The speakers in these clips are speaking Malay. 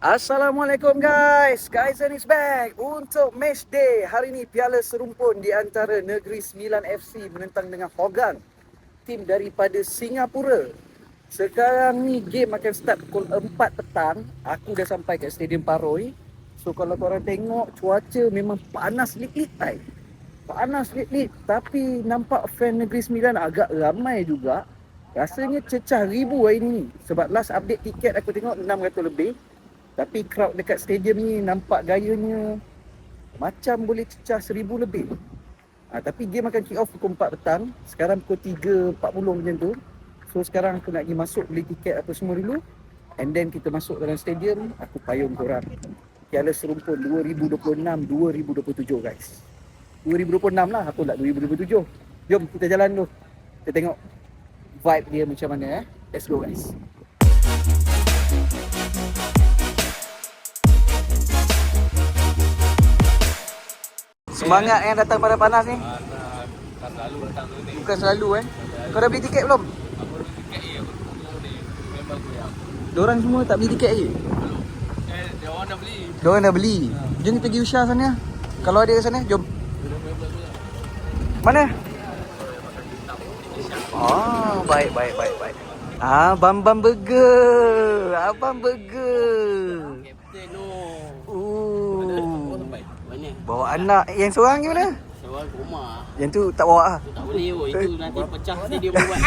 Assalamualaikum guys. Kaizen is back untuk match day. Hari ini piala serumpun di antara Negeri Sembilan FC menentang dengan Hogang, tim daripada Singapura. Sekarang ni game akan start pukul 4 petang. Aku dah sampai kat Stadium Paroi. So kalau korang tengok, cuaca memang panas lit-lit tai. Panas lit-lit, tapi nampak fan Negeri Sembilan agak ramai juga. Rasanya cecah ribu hari ni. Sebab last update tiket aku tengok 600 lebih. Tapi crowd dekat stadium ni nampak gayanya macam boleh cecah 1000 lebih. Tapi game akan kick off pukul 4 petang. Sekarang pukul 3.40 macam tu. So sekarang aku nak pergi masuk beli tiket apa semua dulu. And then kita masuk dalam stadium. Aku payung korang. Piala Serumpun 2026-2027 guys. 2026 lah, aku tak 2027. Jom kita jalan dulu. Kita tengok vibe dia macam mana. Let's go guys. Semangat yang datang pada panas ni. Tak selalu datang tu ni. Bukan selalu Kau dah beli tiket belum? Aku dah beli tiket aku tunggu ni. Member aku yang. Diorang semua tak beli tiket lagi? Belum. Dia orang dah beli. Diorang dah beli. Jom kita pergi Usha sana. Kalau ada kat sana, jom. Mana? Oh, baik. Abang Burger. Abang Burger. Kapten tu. Mana? Bawa anak yang seorang ke mana? Seorang ke rumah. Yang tu tak bawa lah. Tu tak boleh kot. Itu nanti pecah stadium buat.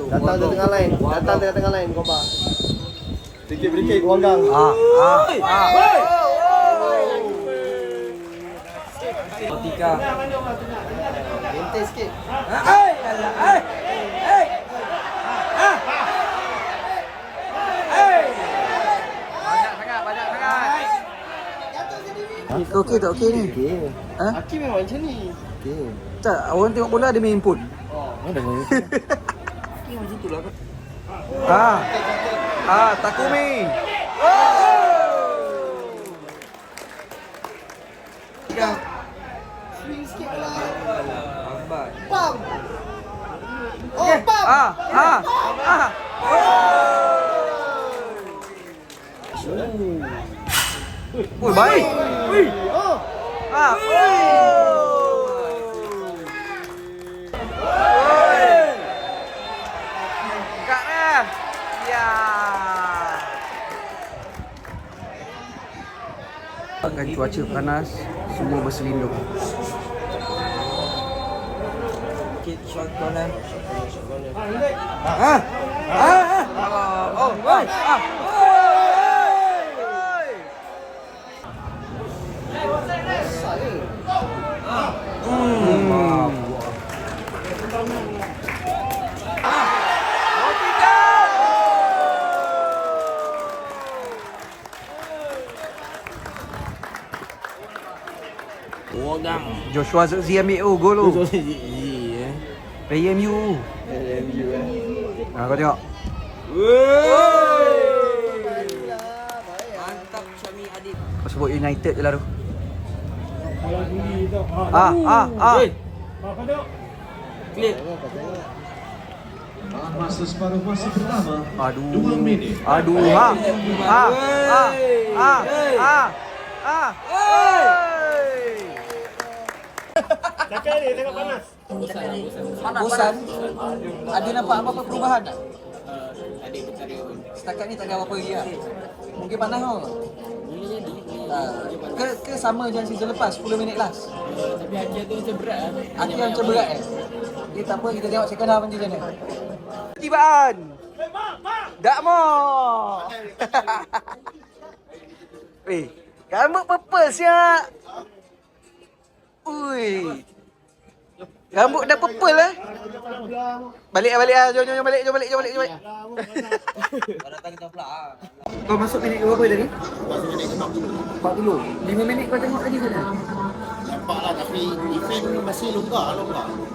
Datang dari tengah lain. Datang dari tengah lain, Koba. Sedikit-sedikit wang gang. Tiga. Bentai sikit. Banyak sangat. Okey tak okey ni? Okey. Hakim memang macam ni. Okey. Tak, orang tengok bola dia main handphone. Mana main? Hakim macam tu lah. Takumi. Swing sikit lah. Lambat. Pam. Oh, pam. Oh, baik. Oh. Buka dah. Ya. Akan cuaca panas, semua berselindung. Sikit shot corner. Orang. Joshua Zirkzee ambil gol tu. Player MU. Kau tengok. Mantap Syami Adib. Kau sebut United je lah tu. Clear. Masa separuh masa pertama. Aduh. 2 minit. Aduh. Bosan? Ada nampak apa-apa perubahan tak? Setakat ni tak ada apa-apa lagi lah. Mungkin panas tau. Ke sama macam season lepas, 10 minit last. Tapi hati tu macam berat lah. Hati yang macam berat Okay, tak apa, kita tengok second half nanti macam mana. Tibaan! Tak mau! Weh, rambut purple siap! Ui! Rambut dah purple lah. Balik lah. Jom balik. Kau datang kita pula ah. Kau masuk minit ke berapa tadi? Masuk minit ke 40. 40. 5 minit kau tengok tadi ke tak? Nampak lah tapi defend masih longgar.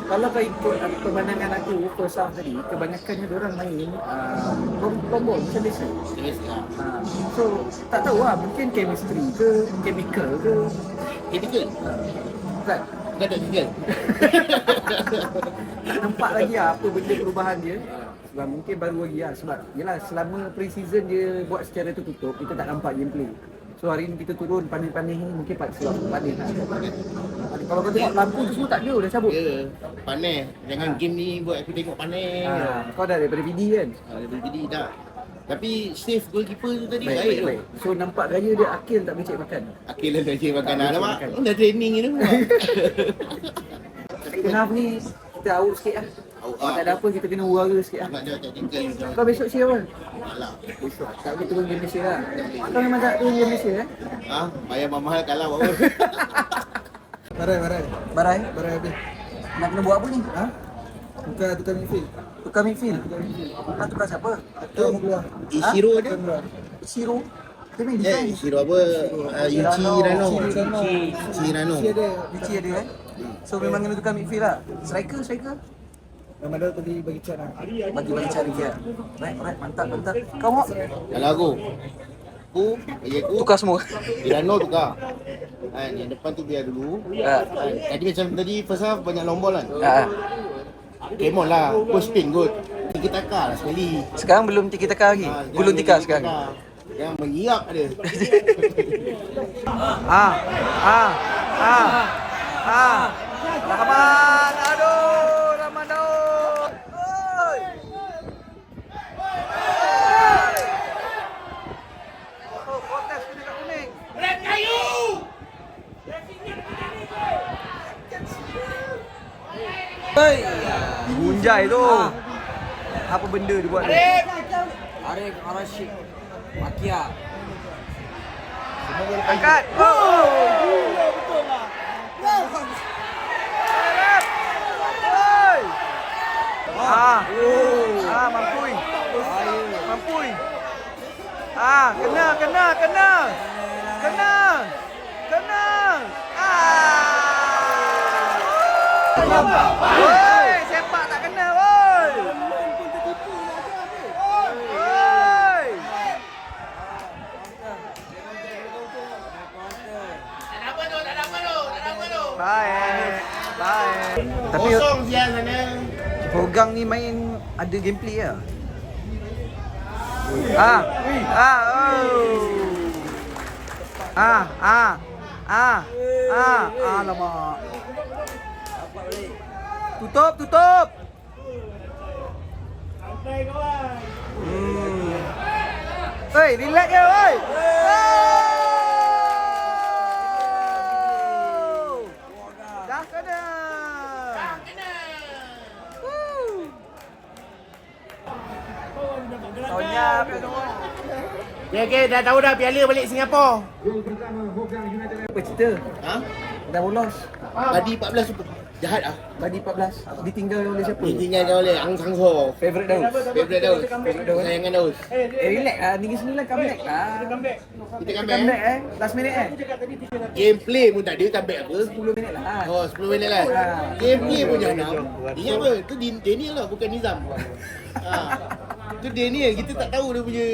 Kalau kau ikut pemandangan aku first half tadi, kebanyakannya diorang main combo macam biasa. So, tak tahu lah, mungkin chemistry ke, chemical ke. Typical. Kan? Dah tak tinggal. Tak nampak lagi lah apa benda perubahan dia. Sebab mungkin baru lagi lah. Sebab yelah selama pre-season dia buat secara tertutup, kita tak nampak gameplay. So hari ni kita turun panik-panik ni mungkin sebab panik lah. Kalau kau tengok lampu tu semua tak ada, dah cabut. Ya, panas. Jangan game ni buat aku tengok panas. Kau dah daripada VD kan? Jadi dah. Tapi save goalkeeper tu tadi Baik. baik. So nampak gaya dia Akil tak becek makan. Akil dah cik makan. Tak Alamak, becek dah training ni tu. Second half ni kita out sikit lah. Kalau tak ada apa kita kena hura sikit lah. Nak jauh tinggal. Kau besok share apa? Malah. Besok. Tak boleh turun game Malaysia lah. Kau memang tak turun game Malaysia Bayar mahal kalah apa? Barai? Barai habis. Nak kena buat apa ni? Tukar midfield. Tukar midfield? Tukar siapa? Kita mau keluar. Ishiro ada? Shiro? Dia main defense? Ishiro apa? Yuchi Rano. Yuchi ada kan? So memang kena tukar midfield lah. Striker? Ramadhan tadi bagi cat lah. Bagi cari dia. Right, mantap. Kau mau? Kalau aku bagi aku Tukar semua? Rano tukar. Yang depan tu biar dulu. Tadi macam tadi first half banyak long ball kan. Game on lah, push pin good. Tiki-taka lah sekali. Sekarang belum tiki-taka lagi? Gulung tikar sekarang? Yang mengiap ada. Rahman, aduh, Rahman. Oi. Oh, protes kena kat kuning. Red kayu! Hei, bunjai tu. Apa benda dia buat ni? Arif, Arashid, Makia. Angkat. Oh. Mampui. Kena. Woi, sepak tak kena, woi. Woi. Baik. Tapi Kosong siang sana. Hogang ni main ada gameplay lah. Alamak. Tutup. Hei, relax je, woi. Dah kena. Sonya apa semua? Okay, dah tahu dah piala balik Singapura. Apa cerita? Dah bolos. Badi 14 tu jahat ah. Badi 14. Ditinggal oleh siapa? Ditinggalkan oleh Ang Sang Ho. Favorite Daus. Sayangan Daus. Relax lah. Negeri Sembilan comeback lah. Kita Comeback last minute Gameplay pun tak ada, comeback apa? 10 minit lah. Oh, 10 minit lah. Gameplay pun jahanam. Ingat apa? Tu Daniel lah, bukan Nizam. Tu Daniel, kita tak tahu dia punya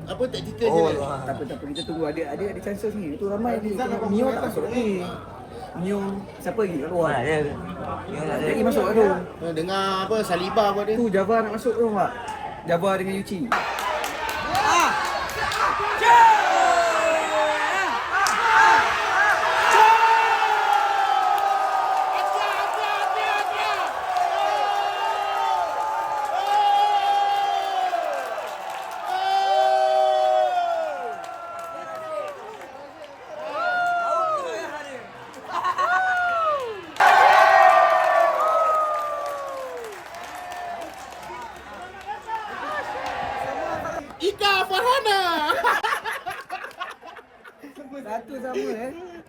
apa taktikal je lah. Tak apa, kita tunggu. Ada chances ni. Itu ramai ni. Mio tak masuk lagi. Mio, siapa lagi kat luar? Dia lagi masuk kat tu. Dengar apa, Saliba apa dia. Tu Java nak masuk tu tak? Java dengan Yuchi.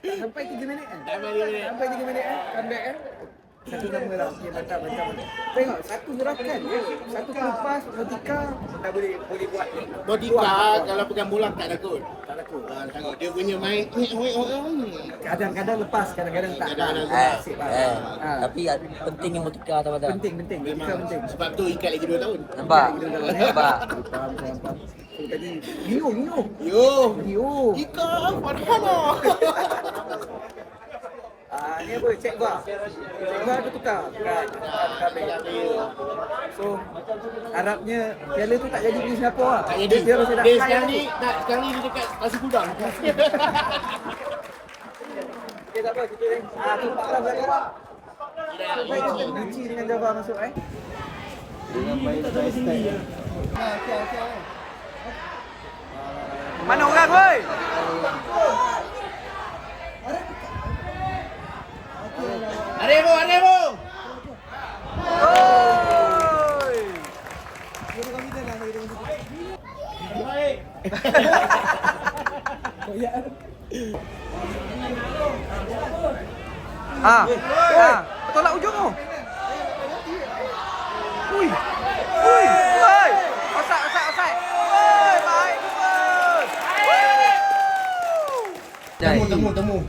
Sampai 3 minit kan? Sampai 3 minit. Sampai 3 minit comeback Satu sama lah. Okey, mantap. Tengok, satu gerakan je. Satu lepas, Motika dah boleh buat ni. Motika kalau pegang bola tak takut. Tak takut. Tengok dia punya main. Kadang-kadang lepas, kadang-kadang tak. Kadang-kadang Nasib lah. Tapi penting yang Motika atau tak? Penting. Motika penting. Sebab tu ikat lagi 2 tahun. Nampak? Nampak. Faham. So, tadi, Rio. Ika Farhana. Ni apa? Cek bar. Cek bar tu tukar. So, harapnya piala tu tak jadi di Singapura lah. Tak jadi. Dia masih dah Dia high sekarang tu. ni dia dekat Pasir Gudang. Okey, tak apa. Kita ni. Tu 14 belakang. Baik, Gucci dengan Java masuk Mana orang woi? Aremo. Oi! Tolak ujung tu. Ui. Offside. Oi, baik betul. Temu.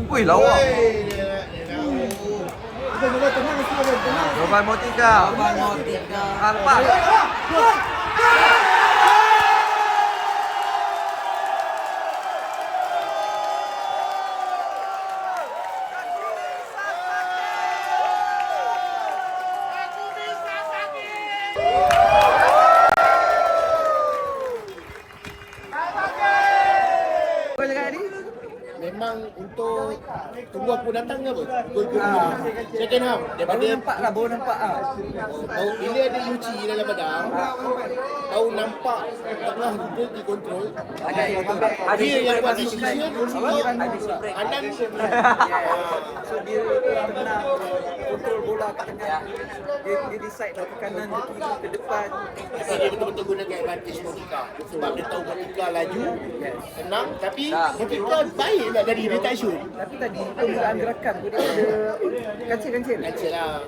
Ui, lawa. Jawaban Motika. Lepas. Kau cakap tadi? Memang untuk tunggu aku datang ke apa? Second half daripada Baru nampak lah. tahu bila ada Yuci dalam badan, tahu nampak tengah dia dikontrol. Dia yang buat decision. Anan So dia tenang kontrol bola ke tengah. Dia decide ke kanan, ke kiri, ke depan. Tapi dia betul-betul gunakan advantage Motika. Sebab dia tahu Motika laju, tenang. Tapi Motika baik lah dari dia tak shoot. Tapi tadi penggunaan gerakan pun dia ada kancil. Kancil lah.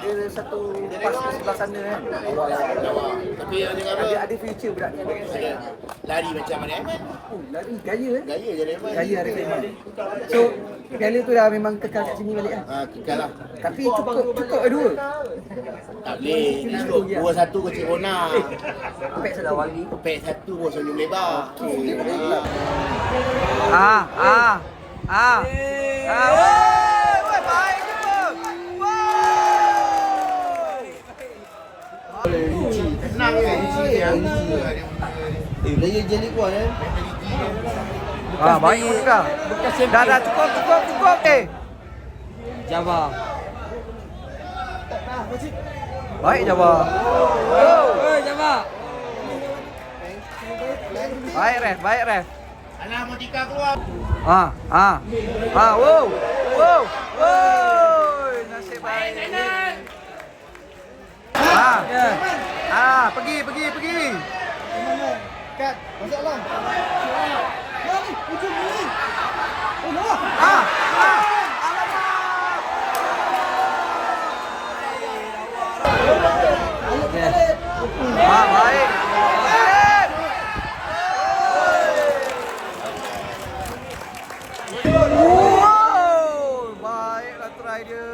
Dia satu pas ke sebelah sana kan. Lawa. Tapi yang jangan apa, Ada future budak ni. ada lari macam Arif Ahmad. Oh, lari gaya Gaya je Arif Ahmad. Gaya Arif Ahmad. So, piala tu dah memang kekal kat sini balik lah. Kekal lah. Tapi cukup dua. Tak boleh. Cukup 2-1 kau Cik Rona. Pek satu. Pek 1 pun senyum lebar. Woi, baik je. Tenang ke Yuci yang Player jadi kuat Baik Motika. Dah cukup. Java. Baik Java. Java. Baik ref. Alah Motika keluar. Wow. Nasib baik. Pergi. Kat, masalah. Ni, ujung ni. Oh, no. Baik. Wow, baiklah try dia.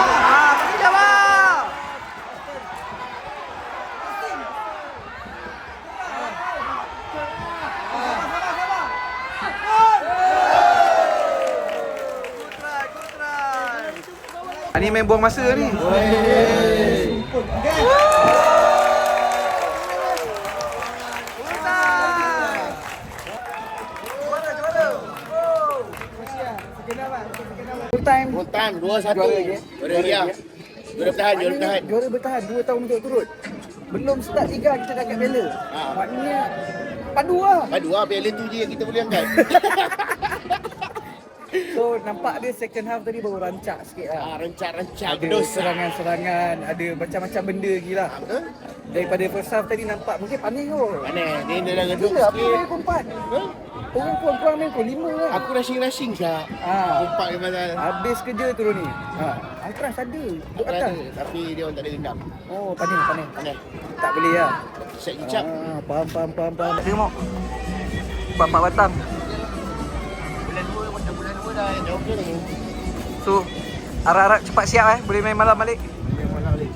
Pergi Java. Good try. Ni main buang masa ni. Full time 2-1. Juara dia. Juara bertahan 2 tahun berturut-turut. Belum start liga kita dah kat piala. Maknanya padu lah. Padu lah piala tu je yang kita boleh angkat. So nampak dia second half tadi baru rancak sikit lah. Rancak-rancak Ada berdosa. serangan-serangan, ada macam-macam benda lagi lah. Betul? Daripada first half tadi nampak mungkin panik kot. Mana? Dia dah redup Gila, apa sikit. main pukul 4? Orang pun kurang main pukul 5 kan? Aku rushing sah. Ah. Kumpak dia pasal. Habis kerja turun ni. Altras ada. Duduk atas. Tapi dia orang tak ada dendam. Oh, panik. Mana? Tak boleh lah. Set kicap. Faham. Tengok. Bapak Batam. Bulan 2 dah okey ni. So, harap-harap cepat siap boleh main malam balik. Memang boleh.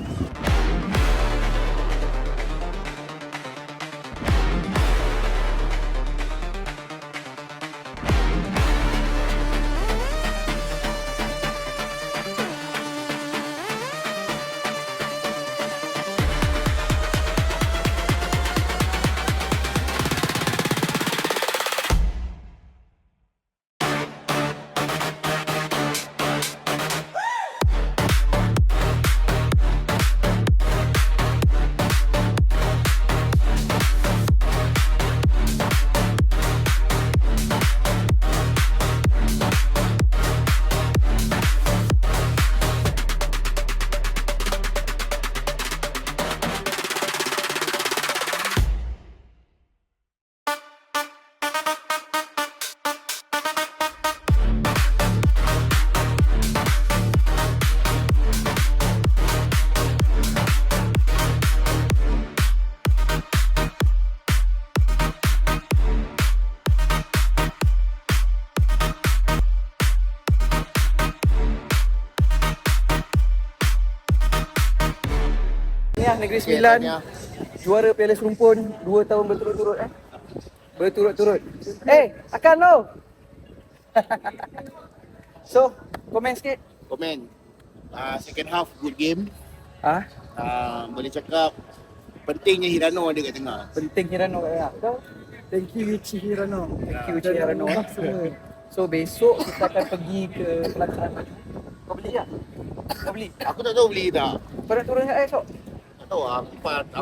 Tahniah Negeri Sembilan. tahniah. Juara Piala Serumpun 2 tahun berturut-turut Berturut-turut. Akan lo. So, komen sikit. Komen. Second half good game. Ah, Boleh cakap pentingnya Hirano ada kat tengah. penting Hirano kat tengah. Kau? Thank you Uchi Hirano. Thank you Uchi Hirano. Semua. So besok kita akan pergi ke pelaksanaan. Kau beli tak? Kau beli? Aku tak tahu beli tak. Kau nak turun kat air esok? Tak tahu aku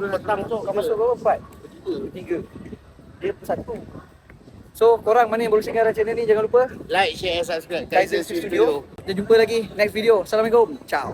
petang tu. Kau masuk berapa? 4? 3. Dia satu. So korang mana yang baru singgah channel ni jangan lupa Like, share, subscribe. Kaizen Studio. Kita jumpa lagi next video. Assalamualaikum. Ciao.